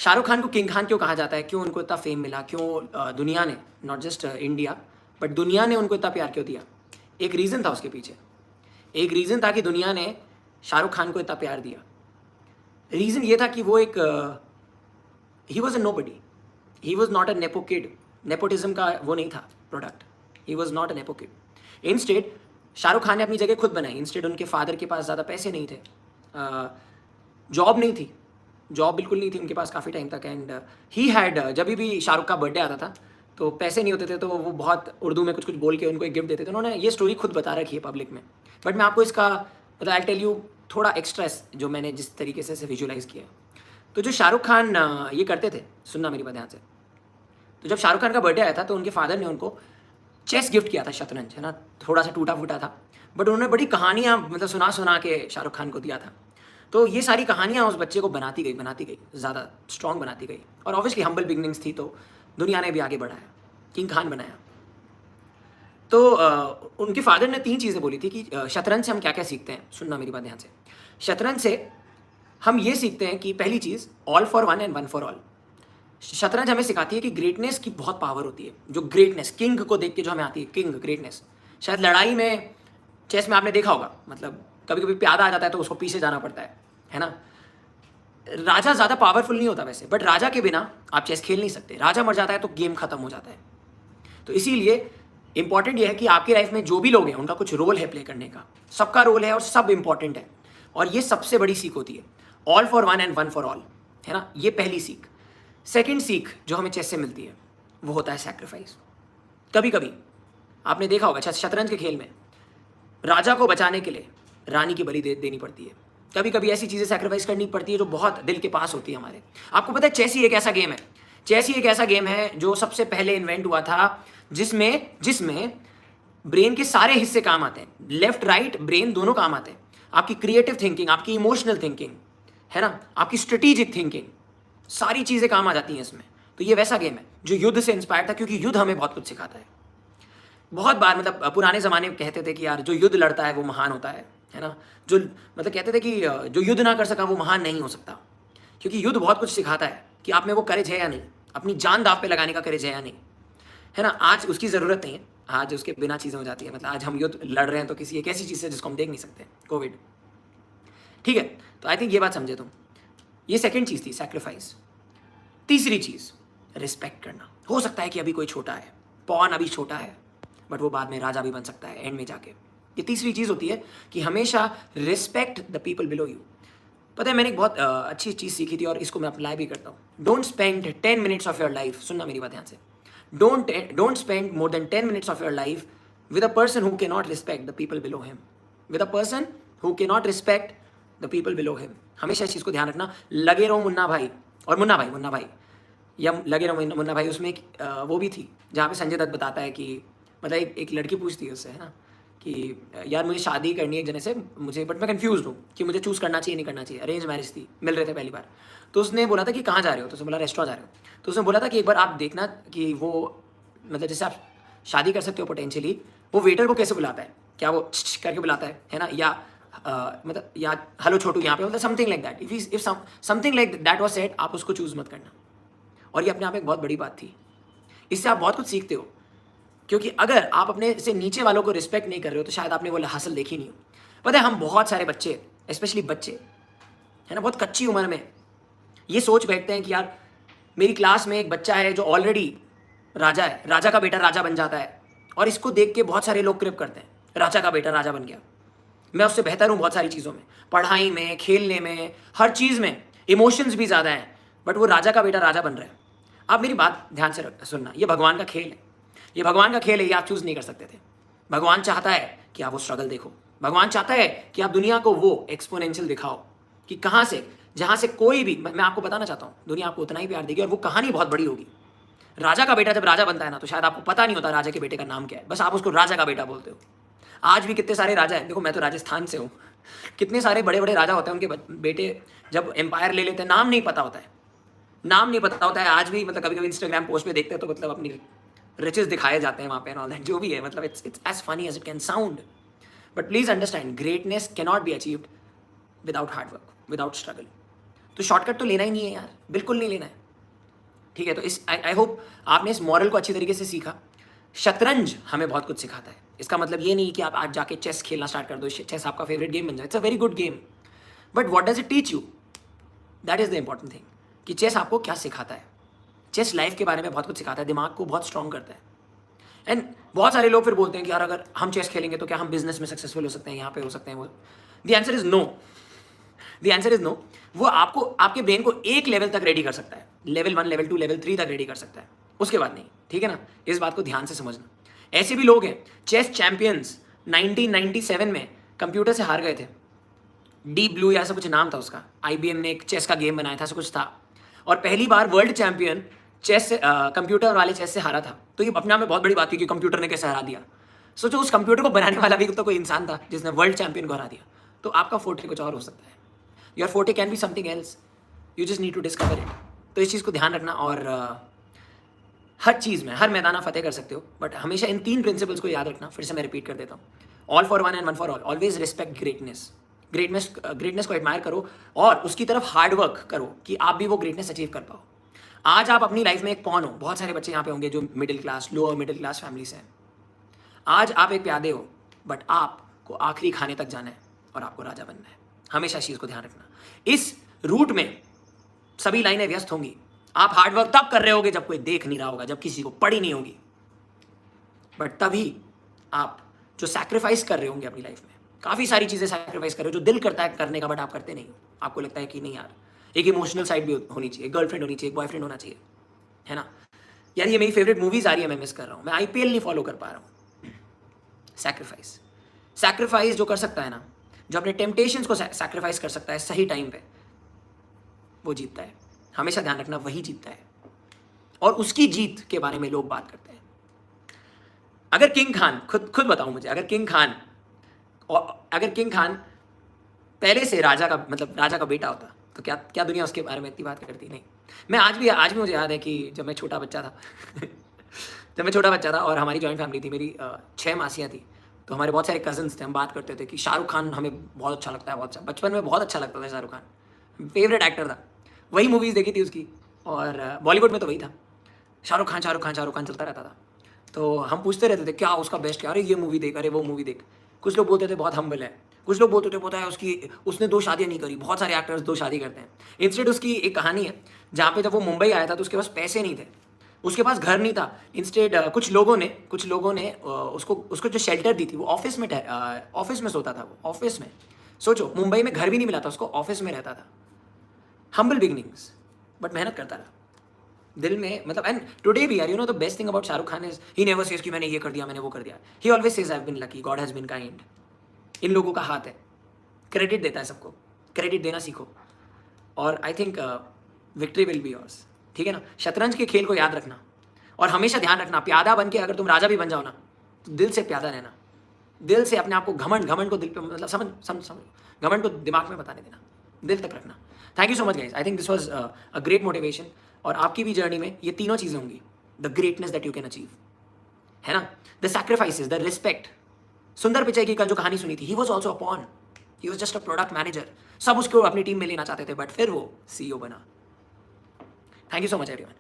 शाहरुख खान को किंग खान क्यों कहा जाता है, क्यों उनको इतना फेम मिला, क्यों दुनिया ने, नॉट जस्ट इंडिया बट दुनिया ने उनको इतना प्यार क्यों दिया? एक रीज़न था उसके पीछे। एक रीज़न था कि दुनिया ने शाहरुख खान को इतना प्यार दिया। रीज़न ये था कि वो एक he was a nobody, he was not a nepo kid. Nepotism का वो नहीं था product, he was not a nepo kid. Instead Shahrukh Khan ने अपनी जगह खुद बनाई। इंस्टेड उनके फादर के पास ज़्यादा पैसे नहीं थे, जॉब नहीं थी, जॉब बिल्कुल नहीं थी उनके पास काफ़ी टाइम तक। एंड ही हैड, जब भी शाहरुख का बर्थडे आता था तो पैसे नहीं होते थे, तो वो बहुत उर्दू में कुछ कुछ बोल के उनको एक गिफ्ट देते थे। उन्होंने ये स्टोरी खुद बता रखी है पब्लिक में, बट मैं आपको इसका मतलब आई टेल यू थोड़ा एक्स्ट्रा जो मैंने जिस तरीके से विजुलाइज़ किया। तो जो शाहरुख खान ये करते थे, सुनना मेरी बात ध्यान से। तो जब शाहरुख खान का बर्थडे आया था तो उनके फादर ने उनको चेस गिफ्ट किया था, शतरंज, है ना, थोड़ा सा टूटा फूटा था, बट उन्होंने बड़ी कहानियाँ मतलब सुना सुना के शाहरुख खान को दिया था। तो ये सारी कहानियाँ उस बच्चे को बनाती गई, ज़्यादा स्ट्रॉन्ग बनाती गई। और ऑब्वियसली हम्बल बिगनिंग्स थी, तो दुनिया ने भी आगे बढ़ाया, किंग खान बनाया। तो उनके फादर ने 3 चीज़ें बोली थी कि शतरंज से हम क्या क्या सीखते हैं। सुनना मेरी बात ध्यान से। शतरंज से हम ये सीखते हैं कि पहली चीज़, all for one and one for all. शतरंज हमें सिखाती है कि ग्रेटनेस की बहुत पावर होती है। जो ग्रेटनेस, किंग को देख के जो हमें आती है, किंग ग्रेटनेस। शायद लड़ाई में, चेस में आपने देखा होगा, मतलब कभी कभी प्यादा आ जाता है तो उसको पीछे जाना पड़ता है ना। राजा ज़्यादा पावरफुल नहीं होता वैसे, बट राजा के बिना आप चेस खेल नहीं सकते। राजा मर जाता है तो गेम खत्म हो जाता है। तो इसीलिए इंपॉर्टेंट यह है कि आपकी लाइफ में जो भी लोग हैं उनका कुछ रोल है प्ले करने का, सबका रोल है और सब इंपॉर्टेंट है। और ये सबसे बड़ी सीख होती है, all for one and one for all, है ना। ये पहली सीख। सेकेंड सीख जो हमें चेस से मिलती है वो होता है सैक्रिफाइस। कभी कभी आपने देखा होगा शतरंज के खेल में राजा को बचाने के लिए रानी की बलि देनी पड़ती है। कभी कभी ऐसी चीज़ें सैक्रिफाइस करनी पड़ती है जो बहुत दिल के पास होती है हमारे। आपको पता है चेस ही एक ऐसा गेम है, चेस ही एक ऐसा गेम है जो सबसे पहले इन्वेंट हुआ था, जिसमें ब्रेन के सारे हिस्से काम आते हैं। लेफ्ट राइट ब्रेन दोनों काम आते हैं। आपकी क्रिएटिव थिंकिंग, आपकी इमोशनल थिंकिंग, है ना, आपकी स्ट्रेटेजिक थिंकिंग, सारी चीज़ें काम आ जाती हैं इसमें। तो ये वैसा गेम है जो युद्ध से इंस्पायर था, क्योंकि युद्ध हमें बहुत कुछ सिखाता है। बहुत बार मतलब पुराने ज़माने में कहते थे कि यार जो युद्ध लड़ता है वो महान होता है ना। जो मतलब कहते थे कि जो युद्ध ना कर सका वो महान नहीं हो सकता, क्योंकि युद्ध बहुत कुछ सिखाता है कि आप में वो करेज है या नहीं, अपनी जान दाव पे लगाने का करेज है या नहीं, है ना। आज उसकी ज़रूरत नहीं है, आज उसके बिना चीज़ें हो जाती है। मतलब आज हम युद्ध लड़ रहे हैं तो किसी एक ऐसी चीज़ से जिसको हम देख नहीं सकते, कोविड, ठीक है। तो आई थिंक ये बात समझे तुम। ये सेकेंड चीज़ थी, सैक्रिफाइस। तीसरी चीज़, रिस्पेक्ट करना। हो सकता है कि अभी कोई छोटा है, पॉन अभी छोटा है, बट वो बाद में राजा भी बन सकता है एंड में जाके। ये तीसरी चीज़ होती है कि हमेशा respect the people below you. पता है मैंने एक बहुत अच्छी चीज़ सीखी थी और इसको मैं अप्लाई भी करता हूँ। Don't spend 10 minutes of your life, सुनना मेरी बात ध्यान से, don't spend more than 10 minutes of your life with a person who can not respect the people below him. With a person who can not respect the people below him. हमेशा इस चीज़ को ध्यान रखना। लगे रहो मुन्ना भाई, और मुन्ना भाई या लगे रहो मुन्ना भाई, उसमें एक वो भी थी जहाँ पे संजय दत्त बताता है कि मतलब एक लड़की पूछती है उससे, है ना, कि यार मुझे शादी करनी है एक जने से, मुझे बट मैं कंफ्यूज हूँ कि मुझे चूज़ करना चाहिए नहीं करना चाहिए। अरेंज मैरिज थी, मिल रहे थे पहली बार। तो उसने बोला था कि कहाँ जा रहे हो, तो उसने बोला रेस्टोरेंट जा रहे हो। तो उसने बोला था कि एक बार आप देखना कि वो मतलब जैसे आप शादी कर सकते हो पोटेंशियली, वो वेटर को कैसे बुलाता है, क्या वो करके बुलाता है ना, या मतलब या हेलो छोटू यहाँ पे, मतलब something like that. If something like that was said, आप उसको चूज़ मत करना। और ये अपने आप एक बहुत बड़ी बात थी। इससे आप बहुत कुछ सीखते हो, क्योंकि अगर आप अपने से नीचे वालों को रिस्पेक्ट नहीं कर रहे हो तो शायद आपने वो हासिल देखी नहीं हो। पता है हम बहुत सारे बच्चे, स्पेशली बच्चे, है ना, बहुत कच्ची उम्र में ये सोच बैठते हैं कि यार मेरी क्लास में एक बच्चा है जो ऑलरेडी राजा है, राजा का बेटा राजा बन जाता है, और इसको देख के बहुत सारे लोग क्रिप करते हैं, राजा का बेटा राजा बन गया, मैं उससे बेहतर हूँ बहुत सारी चीज़ों में, पढ़ाई में, खेलने में, हर चीज़ में, इमोशंस भी ज़्यादा हैं, बट वो राजा का बेटा राजा बन रहा है। आप मेरी बात ध्यान से सुनना, ये भगवान का खेल है, ये भगवान का खेल है, ये आप चूज़ नहीं कर सकते थे। भगवान चाहता है कि आप वो स्ट्रगल देखो। भगवान चाहता है कि आप दुनिया को वो एक्सपोनेंशियल दिखाओ कि कहाँ से, जहाँ से कोई भी, मैं आपको बताना चाहता हूँ, दुनिया आपको उतना ही प्यार देगी और वो कहानी बहुत बड़ी होगी। राजा का बेटा जब राजा बनता है ना, तो शायद आपको पता नहीं होता राजा के बेटे का नाम क्या है, बस आप उसको राजा का बेटा बोलते हो। आज भी कितने सारे राजा हैं, देखो मैं तो राजस्थान से हूँ, कितने सारे बड़े बड़े राजा होते हैं, उनके बेटे जब एम्पायर ले लेते हैं, नाम नहीं पता होता है, नाम नहीं पता होता है। आज भी मतलब कभी कभी इंस्टाग्राम पोस्ट पे देखते हैं तो मतलब अपनी रिचेस दिखाए जाते हैं वहाँ पे एंड ऑल दैट, जो भी है, मतलब it's as funny as it can sound, but please understand greatness can not be achieved without hard work, without struggle. तो शॉर्टकट तो लेना ही नहीं है यार, बिल्कुल नहीं लेना है। ठीक है, तो इस आई होप आपने इस मॉरल को अच्छी तरीके से सीखा। शतरंज हमें बहुत कुछ सिखाता है। इसका मतलब ये नहीं कि आप आज जाके चेस खेलना स्टार्ट कर दो, चेस आपका फेवरेट गेम बन जाए। It's a very good game, but what does it teach you, that is the important thing, कि चेस आपको क्या सिखाता है। चेस लाइफ के बारे में बहुत कुछ सिखाता है, दिमाग को बहुत स्ट्रॉन्ग करता है। एंड बहुत सारे लोग फिर बोलते हैं कि यार अगर हम चेस खेलेंगे तो क्या हम बिजनेस में सक्सेसफुल हो सकते हैं, यहाँ पे हो सकते हैं वो। The answer is no, the answer is no. वो आपको, आपके ब्रेन को एक लेवल तक रेडी कर सकता है, लेवल 1, लेवल 2, लेवल 3 तक रेडी कर सकता है, उसके बाद नहीं। ठीक है ना, इस बात को ध्यान से समझना। ऐसे भी लोग हैं, चेस चैंपियंस 1997 में कंप्यूटर से हार गए थे। डीप ब्लू या ऐसा कुछ नाम था उसका, IBM ने एक चेस का गेम बनाया था, ऐसा कुछ था, और पहली बार वर्ल्ड चैंपियन चेस से कंप्यूटर वाले चेस से हारा था। तो ये अपने आप में बहुत बड़ी बात थी कि कंप्यूटर ने कैसे हरा दिया। सोचो उस कंप्यूटर को बनाने वाला भी तो कोई इंसान था जिसने वर्ल्ड चैंपियन को हरा दिया। तो आपका फोर्टे कुछ और हो सकता है, your forte can be something else, you just need to discover it. तो इस चीज़ को ध्यान रखना, और हर चीज़ में हर मैदान आप फतेह कर सकते हो, बट हमेशा इन 3 प्रिंसिपल्स को याद रखना। फिर से मैं रिपीट कर देता हूँ, all for one and one for all, always respect greatness, greatness को एडमायर करो और उसकी तरफ हार्ड वर्क करो कि आप भी वो ग्रेटनेस अचीव कर पाओ। आज आप अपनी लाइफ में एक पॉन हो, बहुत सारे बच्चे यहाँ पे होंगे जो middle class, lower middle class family से हैं। आज आप एक प्यादे हो, बट आपको आखिरी खाने तक जाना है और आपको राजा बनना है। हमेशा इस चीज़ को ध्यान रखना। इस रूट में सभी लाइनें व्यस्त होंगी। आप हार्डवर्क तब कर रहे होगे जब कोई देख नहीं रहा होगा, जब किसी को पड़ी नहीं होगी, बट तभी आप जो सैक्रिफाइस कर रहे होंगे अपनी लाइफ में, काफ़ी सारी चीज़ें सैक्रिफाइस कर रहे हो जो दिल करता है करने का, बट आप करते नहीं हो। आपको लगता है कि नहीं यार, एक इमोशनल साइड भी होनी चाहिए, गर्लफ्रेंड होनी चाहिए, एक बॉयफ्रेंड होना चाहिए, है ना। यार ये मेरी फेवरेट मूवीज़ आ रही है, मैं मिस कर रहा हूँ, मैं IPL नहीं फॉलो कर पा रहा हूँ। सैक्रिफाइस जो कर सकता है ना, जो अपने टेम्पटेशंस को सैक्रिफाइस कर सकता है सही टाइम पे, वो जीतता है। हमेशा ध्यान रखना, वही जीतता है, और उसकी जीत के बारे में लोग बात करते हैं। अगर किंग खान, खुद बताओ मुझे, अगर किंग खान पहले से राजा का, मतलब राजा का बेटा होता, तो क्या दुनिया उसके बारे में इतनी बात करती? नहीं। मैं आज भी मुझे याद है कि जब मैं छोटा बच्चा था और हमारी जॉइंट फैमिली थी, मेरी 6 मासियाँ थी, तो हमारे बहुत सारे कजन्स थे। हम बात करते थे कि शाहरुख खान हमें बहुत अच्छा लगता है, बहुत अच्छा, बचपन में बहुत अच्छा लगता था शाहरुख खान, फेवरेट एक्टर था। वही मूवीज़ देखी थी उसकी, और बॉलीवुड में तो वही था, शाहरुख खान चलता रहता था। तो हम पूछते रहते थे क्या उसका बेस्ट क्या, अरे ये मूवी देख, अरे वो मूवी देख। कुछ लोग बोलते थे बहुत हम्बल है, कुछ लोग बोलते थे पता है उसने 2 शादियाँ नहीं करी, बहुत सारे एक्टर्स 2 शादी करते हैं। इंस्टेड उसकी एक कहानी है जहाँ पे जब वो मुंबई आया था तो उसके पास पैसे नहीं थे, उसके पास घर नहीं था। इंस्टेड कुछ लोगों ने उसको जो शेल्टर दी थी, वो ऑफिस में सोता था, वो ऑफिस में। सोचो, मुंबई में घर भी नहीं मिला था उसको, ऑफिस में रहता था। हम्बल बिगनिंग्स, बट मेहनत करता रहा दिल में, मतलब। एंड टुडे भी यार, you know the best thing about Shahrukh Khan is he never says कि मैंने ये कर दिया, मैंने वो कर दिया। He always says I have been lucky, God has been kind. इन लोगों का हाथ है, क्रेडिट देता है सबको, क्रेडिट देना सीखो, और I think victory will be yours. ठीक है ना। शतरंज के खेल को याद रखना, और हमेशा ध्यान रखना, प्यादा बन के अगर तुम राजा भी बन जाओ ना, तो दिल से प्यादा रहना, दिल से अपने आप को, घमंड को दिल पे, मतलब समझ घमंड को दिमाग में बताने देना, दिल तक रखना। Thank you so much guys, I think this was a great motivation. और आपकी भी जर्नी में ये तीनों चीज़ें होंगी, the greatness that you can achieve, है ना, द सैक्रिफाइसेस, द रिस्पेक्ट। सुंदर पिचाई की कल जो कहानी सुनी थी, he was also a pawn, he was just a product manager. सब उसको अपनी टीम में लेना चाहते थे, बट फिर वो CEO बना। Thank you so much everyone.